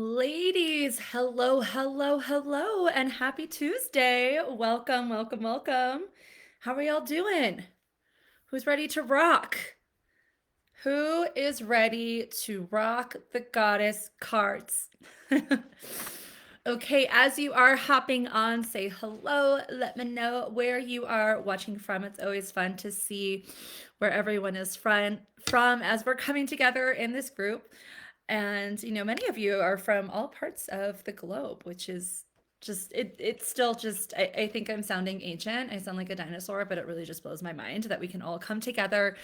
Ladies, hello, hello, hello, and happy Tuesday. Welcome, welcome, welcome. How are y'all doing? Who's ready to rock? Who is ready to rock the goddess cards? Okay, as you are hopping on, say hello. Let me know where you are watching from. It's always fun to see where everyone is from as we're coming together in this group. And many of you are from all parts of the globe, which is just it's still just I think I'm sounding ancient. I sound like a dinosaur, but it really just blows my mind that we can all come together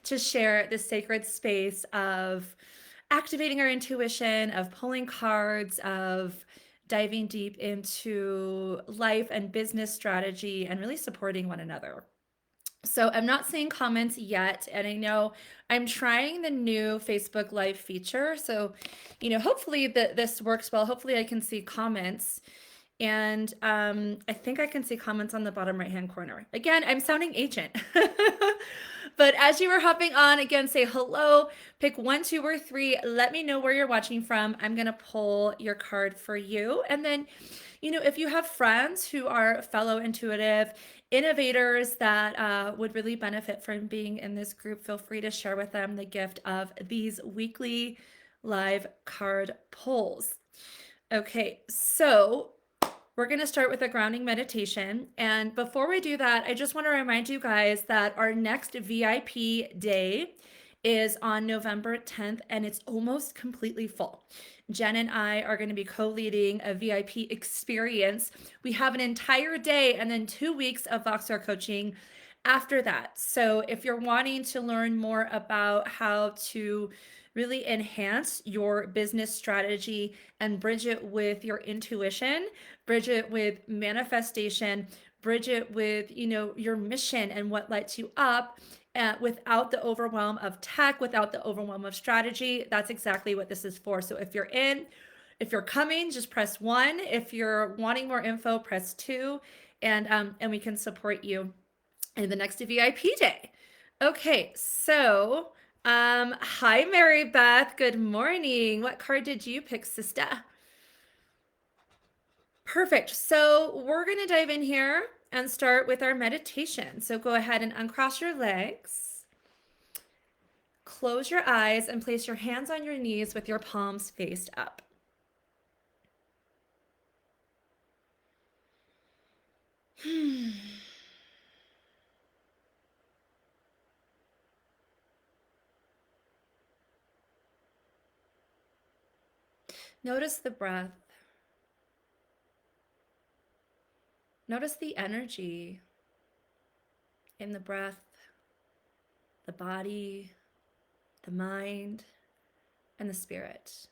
to share this sacred space of activating our intuition, of pulling cards, of diving deep into life and business strategy and really supporting one another. So I'm not seeing comments yet, and I know I'm trying the new Facebook Live feature. So, hopefully this works well. Hopefully I can see comments. And I think I can see comments on the bottom right-hand corner. Again, I'm sounding ancient. But as you are hopping on, again, say hello, pick one, two, or three. Let me know where you're watching from. I'm going to pull your card for you. And then, if you have friends who are fellow intuitive innovators that would really benefit from being in this group, feel free to share with them the gift of these weekly live card pulls. Okay, so we're going to start with a grounding meditation. And before we do that, I just want to remind you guys that our next VIP day is on November 10th, and it's almost completely full. Jen and I are going to be co-leading a VIP experience. We have an entire day and then 2 weeks of Voxer coaching after that. So if you're wanting to learn more about how to really enhance your business strategy and bridge it with your intuition, bridge it with manifestation, bridge it with, your mission and what lights you up, without the overwhelm of tech, without the overwhelm of strategy. That's exactly what this is for. So if you're coming, just press 1. If you're wanting more info, press 2, and we can support you in the next VIP day. Okay, so hi Mary Beth, good morning. What card did you pick, sister? Perfect. So we're going to dive in here and start with our meditation. So go ahead and uncross your legs. Close your eyes and place your hands on your knees with your palms faced up. Notice the breath. Notice the energy in the breath, the body, the mind, and the spirit.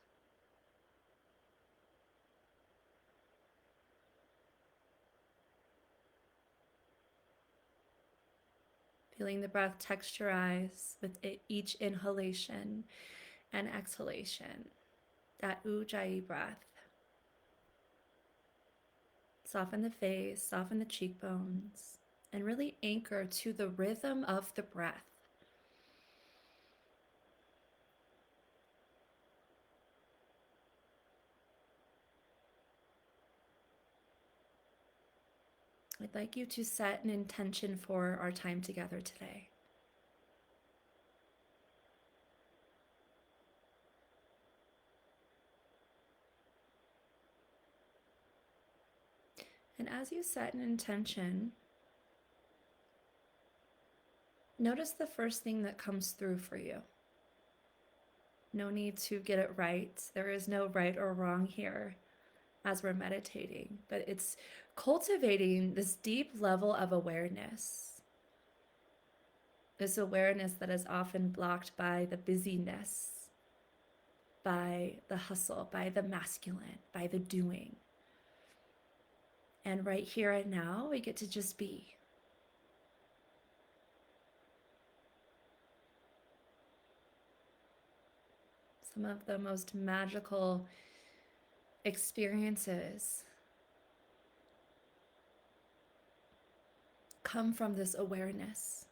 Feeling the breath texturize with each inhalation and exhalation. That Ujjayi breath. Soften the face, soften the cheekbones, and really anchor to the rhythm of the breath. I'd like you to set an intention for our time together today. And as you set an intention, notice the first thing that comes through for you. No need to get it right. There is no right or wrong here as we're meditating, but it's cultivating this deep level of awareness. This awareness that is often blocked by the busyness, by the hustle, by the masculine, by the doing. And right here and now, we get to just be. Some of the most magical experiences come from this awareness.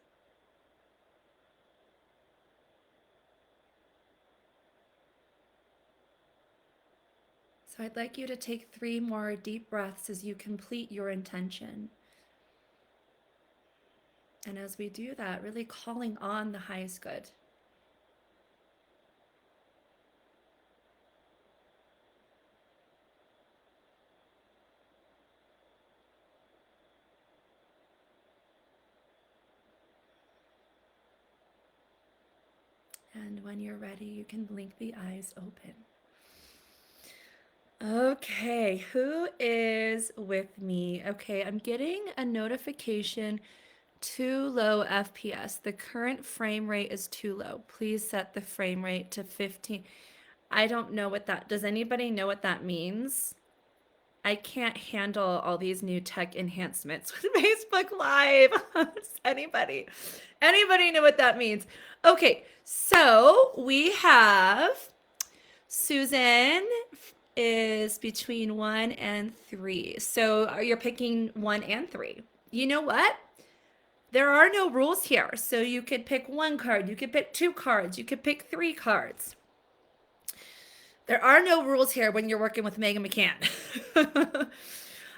So I'd like you to take 3 more deep breaths as you complete your intention. And as we do that, really calling on the highest good. And when you're ready, you can blink the eyes open. Okay, who is with me? Okay, I'm getting a notification, too low FPS. The current frame rate is too low. Please set the frame rate to 15. I don't know what that, does anybody know what that means? I can't handle all these new tech enhancements with Facebook Live. Does anybody know what that means? Okay, so we have Susan is between 1 and 3. So you're picking 1 and 3. You know what? There are no rules here. So you could pick 1 card, you could pick 2 cards, you could pick 3 cards. There are no rules here when you're working with Megan McCann.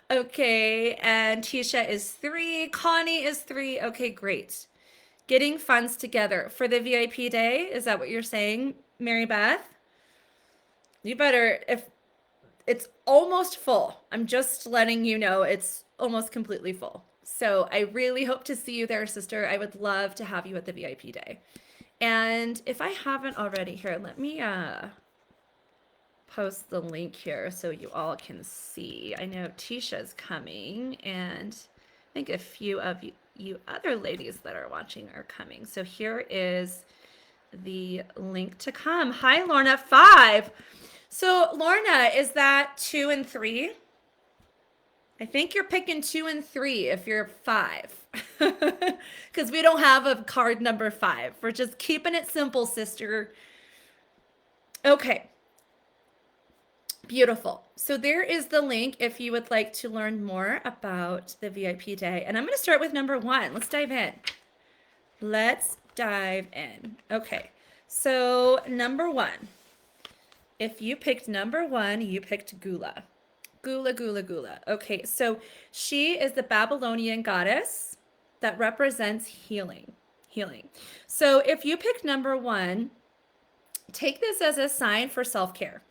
Okay, and Tisha is 3. Connie is 3. Okay, great. Getting funds together for the VIP day. Is that what you're saying, Mary Beth? You better, if it's almost full. I'm just letting you know it's almost completely full. So I really hope to see you there, sister. I would love to have you at the VIP day. And if I haven't already, here, let me post the link here so you all can see. I know Tisha's coming, and I think a few of you other ladies that are watching are coming. So here is the link to come. Hi, Lorna. 5. So Lorna, is that 2 and 3? I think you're picking 2 and 3 if you're 5. Because we don't have a card number 5. We're just keeping it simple, sister. Okay. Beautiful. So there is the link if you would like to learn more about the VIP day. And I'm going to start with number 1. Let's dive in. Let's dive in. Okay. So number 1. If you picked number 1, you picked Gula. Gula, Gula, Gula. Okay. So she is the Babylonian goddess that represents healing. Healing. So if you picked number 1, take this as a sign for self-care.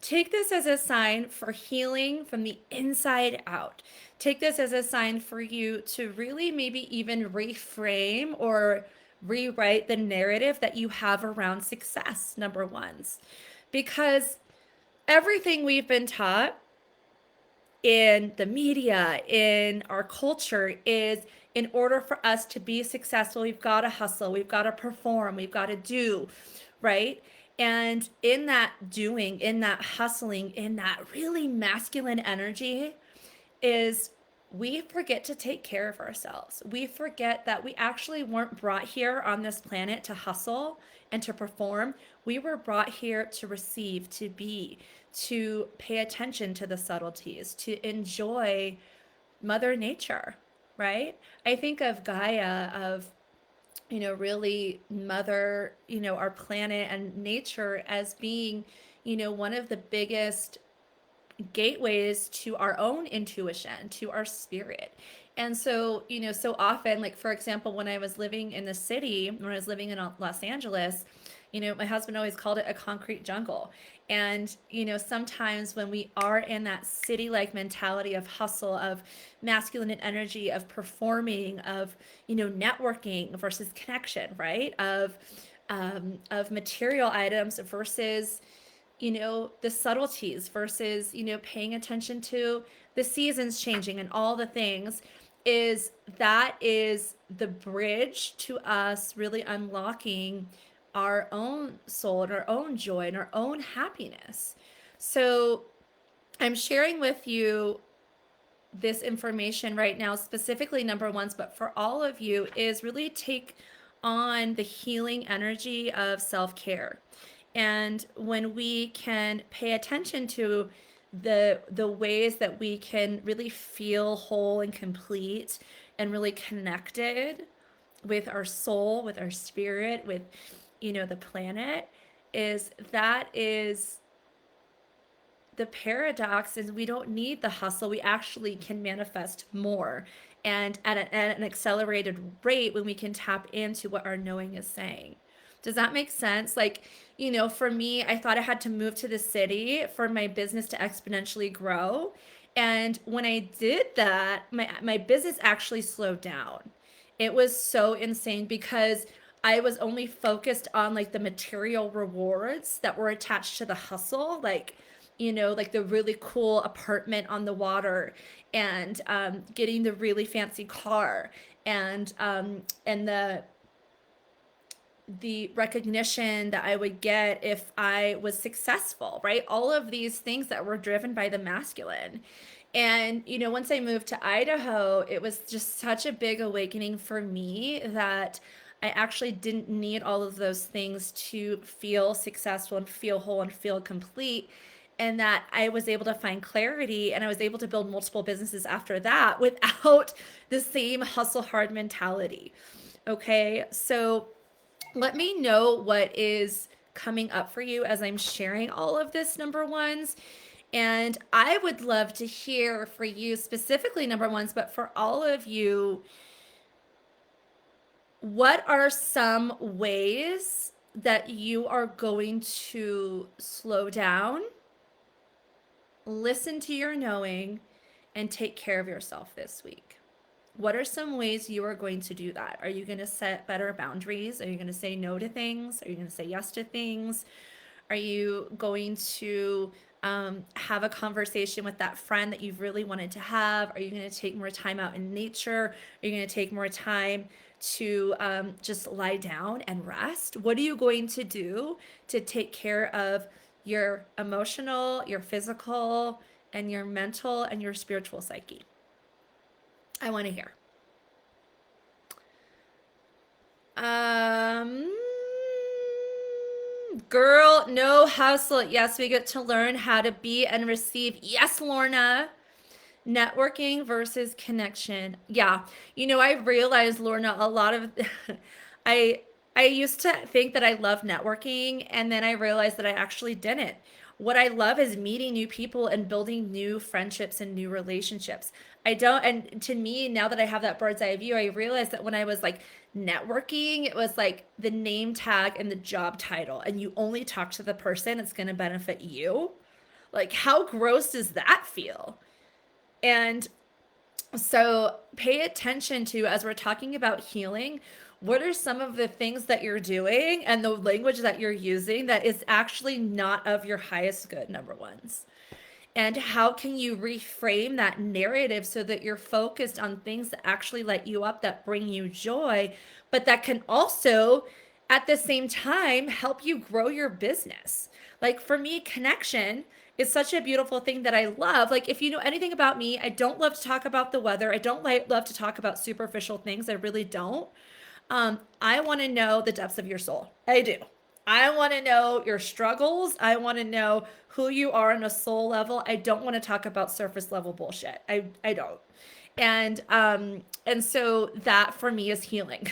Take this as a sign for healing from the inside out. Take this as a sign for you to really maybe even reframe or rewrite the narrative that you have around success, number 1s. Because everything we've been taught in the media, in our culture, is in order for us to be successful, we've got to hustle, we've got to perform, we've got to do, right? And in that doing, in that hustling, in that really masculine energy is we forget to take care of ourselves. We forget that we actually weren't brought here on this planet to hustle and to perform. We were brought here to receive, to be, to pay attention to the subtleties, to enjoy Mother Nature, right? I think of Gaia, of really mother, our planet and nature as being, one of the biggest gateways to our own intuition, to our spirit. And so, so often, like, for example, when I was living in the city, when I was living in Los Angeles, my husband always called it a concrete jungle. And, sometimes when we are in that city-like mentality of hustle, of masculine energy, of performing, of, networking versus connection, right? Of material items versus, the subtleties versus, paying attention to the seasons changing and all the things, is the bridge to us really unlocking our own soul and our own joy and our own happiness. So I'm sharing with you this information right now, specifically number 1s, but for all of you, is really take on the healing energy of self-care. And when we can pay attention to the ways that we can really feel whole and complete and really connected with our soul, with our spirit, with, the planet, is the paradox is we don't need the hustle. We actually can manifest more and at an accelerated rate when we can tap into what our knowing is saying. Does that make sense? Like, for me, I thought I had to move to the city for my business to exponentially grow. And when I did that, my business actually slowed down. It was so insane because I was only focused on like the material rewards that were attached to the hustle, like the really cool apartment on the water and getting the really fancy car and the recognition that I would get if I was successful, right? All of these things that were driven by the masculine. And, once I moved to Idaho, it was just such a big awakening for me that I actually didn't need all of those things to feel successful and feel whole and feel complete. And that I was able to find clarity and I was able to build multiple businesses after that without the same hustle hard mentality. Okay. So, let me know what is coming up for you as I'm sharing all of this, number ones. And I would love to hear for you specifically, number ones, but for all of you, what are some ways that you are going to slow down, listen to your knowing, and take care of yourself this week? What are some ways you are going to do that? Are you going to set better boundaries? Are you going to say no to things? Are you going to say yes to things? Are you going to have a conversation with that friend that you've really wanted to have? Are you going to take more time out in nature? Are you going to take more time to just lie down and rest? What are you going to do to take care of your emotional, your physical, and your mental and your spiritual psyche? I want to hear. Um, Girl, no hustle. Yes, we get to learn how to be and receive. Yes, Lorna. Networking versus connection. Yeah. I realized, Lorna, a lot of I I used to think that I love networking and then I realized that I actually didn't. What I love is meeting new people and building new friendships and new relationships. I don't, and to me, now that I have that bird's eye view, I realized that when I was like networking, it was like the name tag and the job title, and you only talk to the person it's going to benefit you. Like, how gross does that feel? And so pay attention to, as we're talking about healing, what are some of the things that you're doing and the language that you're using that is actually not of your highest good, number ones? And how can you reframe that narrative so that you're focused on things that actually light you up, that bring you joy, but that can also, at the same time, help you grow your business? Like for me, connection is such a beautiful thing that I love. Like if you know anything about me, I don't love to talk about the weather. I don't love to talk about superficial things. I really don't. I want to know the depths of your soul. I do. I want to know your struggles. I want to know who you are on a soul level. I don't want to talk about surface level bullshit. I don't. And so that for me is healing.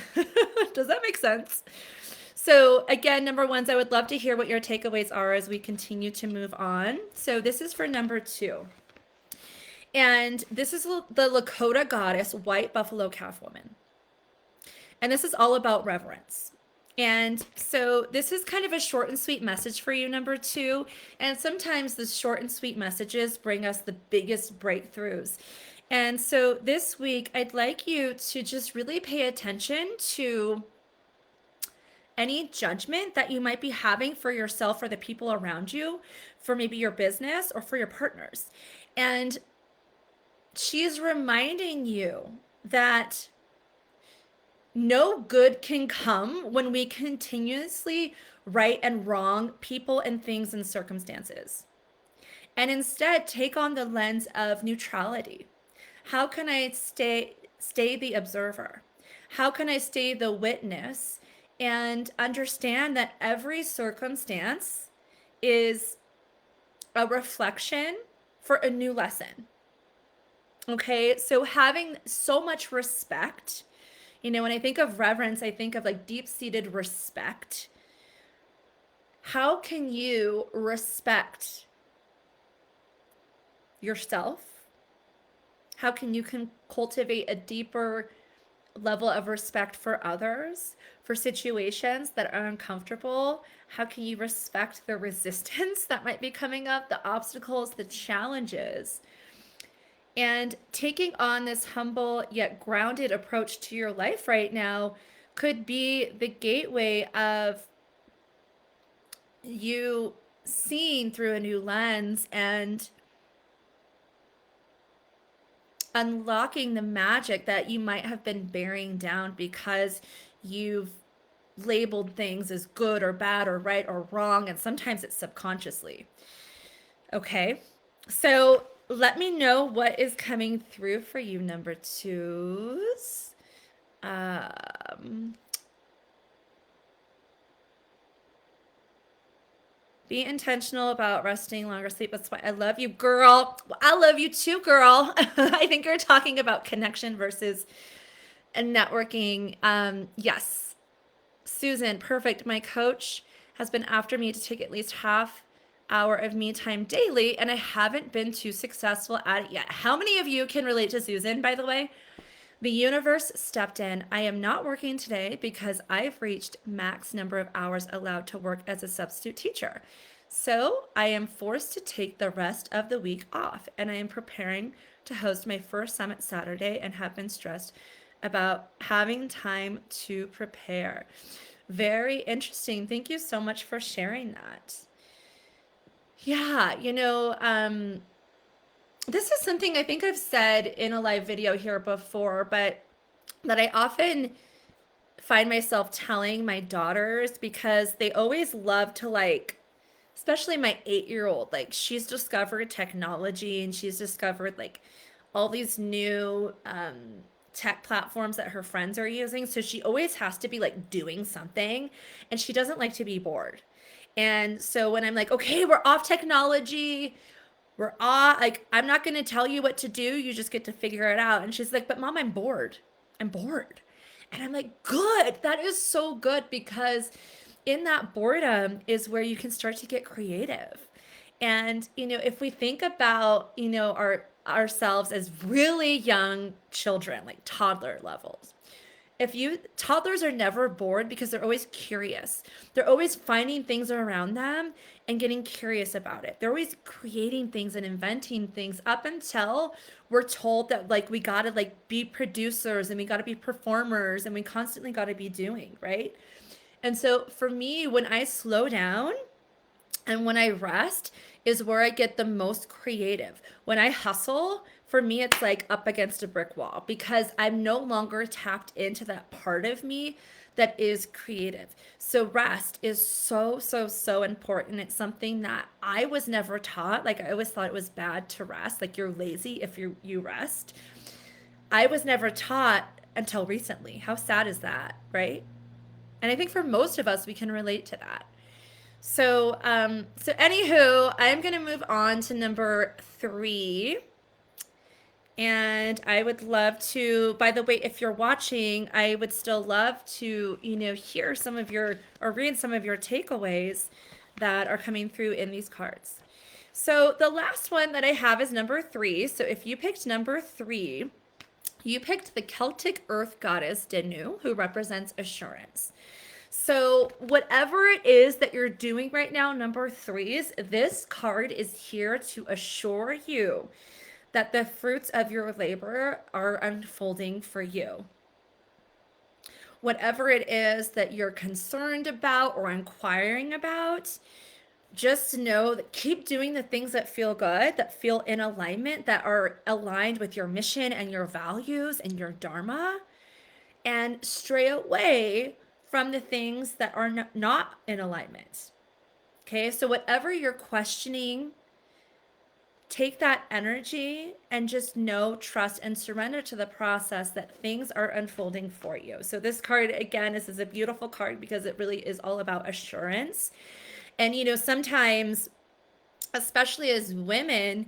Does that make sense? So again, number ones, I would love to hear what your takeaways are as we continue to move on. So this is for number two. And this is the Lakota goddess, white buffalo calf woman. And this is all about reverence. And so this is kind of a short and sweet message for you, number two. And sometimes the short and sweet messages bring us the biggest breakthroughs. And so this week, I'd like you to just really pay attention to any judgment that you might be having for yourself or the people around you, for maybe your business or for your partners. And she's reminding you that no good can come when we continuously right and wrong people and things and circumstances. And instead take on the lens of neutrality. How can I stay the observer? How can I stay the witness and understand that every circumstance is a reflection for a new lesson? Okay, so having so much respect. When I think of reverence, I think of like deep-seated respect. How can you respect yourself? How can you cultivate a deeper level of respect for others, for situations that are uncomfortable? How can you respect the resistance that might be coming up, the obstacles, the challenges? And taking on this humble yet grounded approach to your life right now could be the gateway of you seeing through a new lens and unlocking the magic that you might have been bearing down because you've labeled things as good or bad or right or wrong, and sometimes it's subconsciously. Okay, so let me know what is coming through for you, number twos. Be intentional about resting, longer sleep. That's why I love you, girl. I love you too, girl. I think you're talking about connection versus networking. Yes, Susan, perfect. My coach has been after me to take at least half hour of me time daily, and I haven't been too successful at it yet. How many of you can relate to Susan, by the way? The universe stepped in. I am not working today because I've reached max number of hours allowed to work as a substitute teacher. So I am forced to take the rest of the week off, and I am preparing to host my first summit Saturday and have been stressed about having time to prepare. Very interesting. Thank you so much for sharing that. Yeah, this is something I think I've said in a live video here before, but that I often find myself telling my daughters because they always love to especially my 8-year-old, like she's discovered technology and she's discovered like all these new tech platforms that her friends are using. So she always has to be like doing something and she doesn't like to be bored. And so when I'm like, okay, we're off technology, we're all like, I'm not going to tell you what to do. You just get to figure it out. And she's like, but mom, I'm bored. I'm bored. And I'm like, good. That is so good because in that boredom is where you can start to get creative. And, if we think about, ourselves as really young children, like toddler levels, toddlers are never bored because they're always curious. They're always finding things around them and getting curious about it. They're always creating things and inventing things up until we're told that like we got to like be producers and we got to be performers and we constantly got to be doing, right? And so for me, when I slow down and when I rest is where I get the most creative. When I hustle, for me, it's like up against a brick wall because I'm no longer tapped into that part of me that is creative. So rest is so, so, so important. It's something that I was never taught. Like I always thought it was bad to rest. Like you're lazy if you rest. I was never taught until recently. How sad is that, right? And I think for most of us, we can relate to that. So anywho, I'm going to move on to number 3. And I would love to, by the way, if you're watching, I would still love to, hear some of your, or read some of your takeaways that are coming through in these cards. So the last one that I have is number 3. So if you picked number 3, you picked the Celtic Earth Goddess Denu, who represents assurance. So whatever it is that you're doing right now, number 3s, this card is here to assure you that the fruits of your labor are unfolding for you. Whatever it is that you're concerned about or inquiring about, just know that keep doing the things that feel good, that feel in alignment, that are aligned with your mission and your values and your dharma, and stray away from the things that are not in alignment. Okay, so whatever you're questioning, take that energy and just know, trust, and surrender to the process that things are unfolding for you. So this card, again, this is a beautiful card because it really is all about assurance. And, sometimes, especially as women,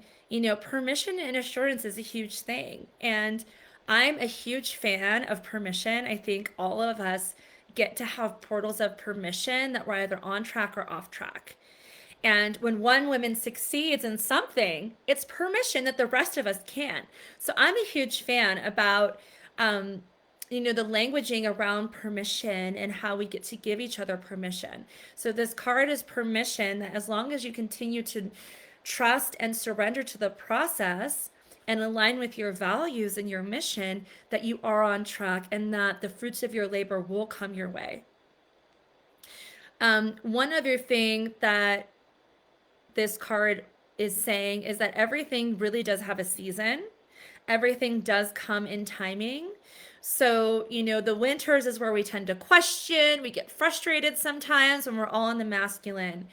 permission and assurance is a huge thing. And I'm a huge fan of permission. I think all of us get to have portals of permission that we're either on track or off track. And when one woman succeeds in something, it's permission that the rest of us can. So I'm a huge fan about, um, the languaging around permission and how we get to give each other permission. So this card is permission that as long as you continue to trust and surrender to the process and align with your values and your mission, that you are on track and that the fruits of your labor will come your way. One other thing that this card is saying is that everything really does have a season. Everything does come in timing. So, the winters is where we tend to question, we get frustrated sometimes when we're all in the masculine.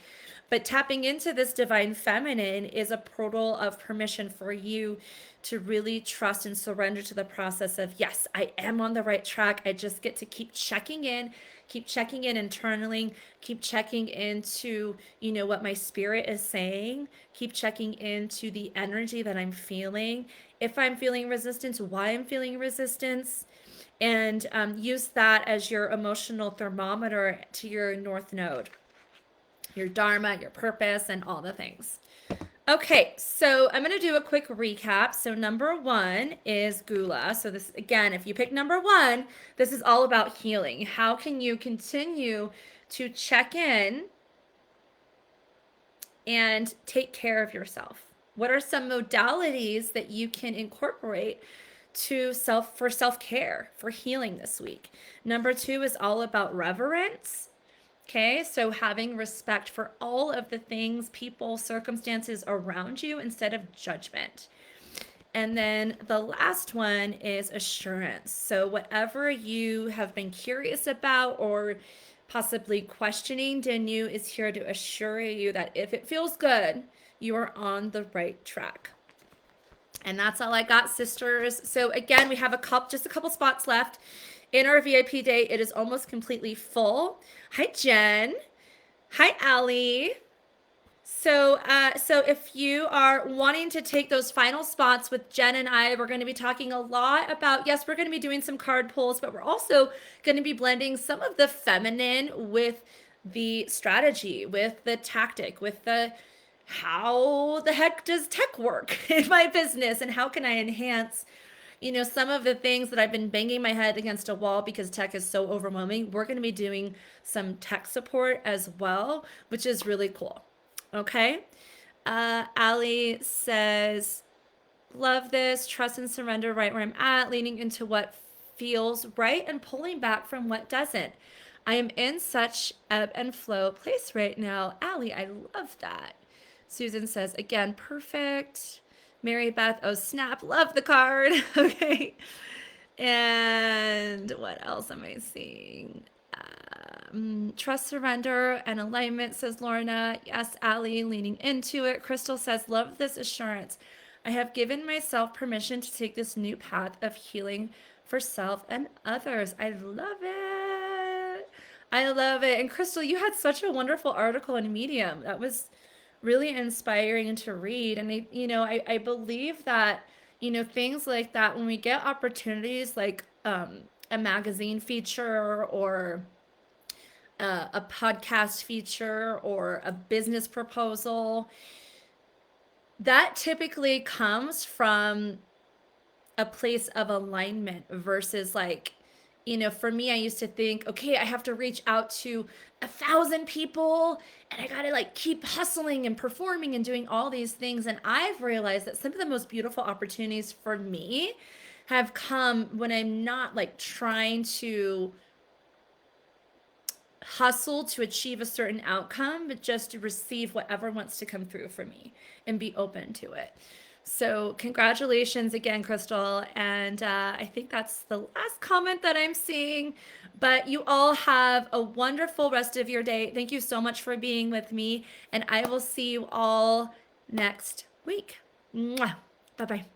But tapping into this divine feminine is a portal of permission for you to really trust and surrender to the process of, yes, I am on the right track. I just get to keep checking in internally, keep checking into, what my spirit is saying, keep checking into the energy that I'm feeling. If I'm feeling resistance, why I'm feeling resistance, and use that as your emotional thermometer to your North Node, your Dharma, your purpose, and all the things. Okay, so I'm going to do a quick recap. So number 1 is Gula. So this, again, if you pick number 1, this is all about healing. How can you continue to check in and take care of yourself? What are some modalities that you can incorporate for self-care, for healing this week? Number 2 is all about reverence. Okay, so having respect for all of the things, people, circumstances around you instead of judgment. And then the last one is assurance. So whatever you have been curious about or possibly questioning, Danu is here to assure you that if it feels good, you are on the right track. And that's all I got, sisters. So again, we have just a couple spots left. In our VIP day, it is almost completely full. Hi, Jen. Hi, Allie. So if you are wanting to take those final spots with Jen and I, we're going to be talking a lot about, yes, we're going to be doing some card pulls, but we're also going to be blending some of the feminine with the strategy, with the tactic, with the how the heck does tech work in my business, and how can I enhance some of the things that I've been banging my head against a wall because tech is so overwhelming. We're going to be doing some tech support as well, which is really cool. Okay. Ali says, love this, trust and surrender right where I'm at, leaning into what feels right and pulling back from what doesn't. I am in such ebb and flow place right now. Ali, I love that. Susan says, again, perfect. Mary Beth, oh snap, love the card. Okay. And what else am I seeing? Trust, surrender, and alignment, says Lorna. Yes, Allie, leaning into it. Crystal says, love this assurance. I have given myself permission to take this new path of healing for self and others. I love it. I love it. And Crystal, you had such a wonderful article in Medium. That was really inspiring to read. And I believe that, things like that, when we get opportunities like a magazine feature or a podcast feature or a business proposal, that typically comes from a place of alignment versus for me, I used to think, okay, I have to reach out to 1,000 people and I gotta keep hustling and performing and doing all these things. And I've realized that some of the most beautiful opportunities for me have come when I'm not trying to hustle to achieve a certain outcome, but just to receive whatever wants to come through for me and be open to it. So congratulations again, Crystal. And I think that's the last comment that I'm seeing. But you all have a wonderful rest of your day. Thank you so much for being with me. And I will see you all next week. Mwah. Bye-bye.